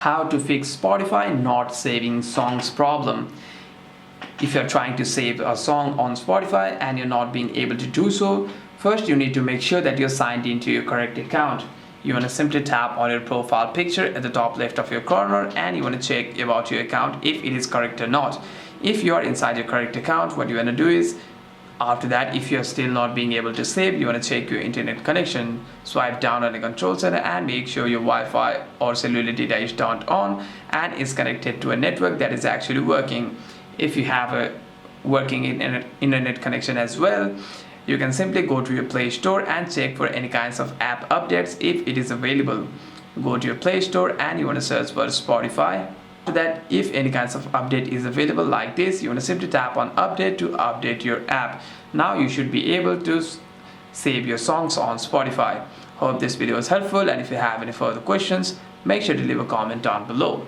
How to fix Spotify not saving songs problem. If you're trying to save a song on Spotify and you're not being able to do so, first you need to make sure that you're signed into your correct account. You want to simply tap on your profile picture at the top left of your corner and you want to check about your account if it is correct or not. If you are inside your correct account, what you want to do is, after that, if you're still not being able to save, you want to check your internet connection. Swipe down on the control center and make sure your Wi-Fi or cellular data is turned on and is connected to a network that is actually working. If you have a working internet connection as well, you can simply go to your Play Store and check for any kinds of app updates if it is available. Go to your Play Store and you want to search for Spotify. So that if any kinds of update is available like this, you want to simply tap on update to update your app. Now you should be able to save your songs on Spotify. Hope this video was helpful, and if you have any further questions, make sure to leave a comment down below.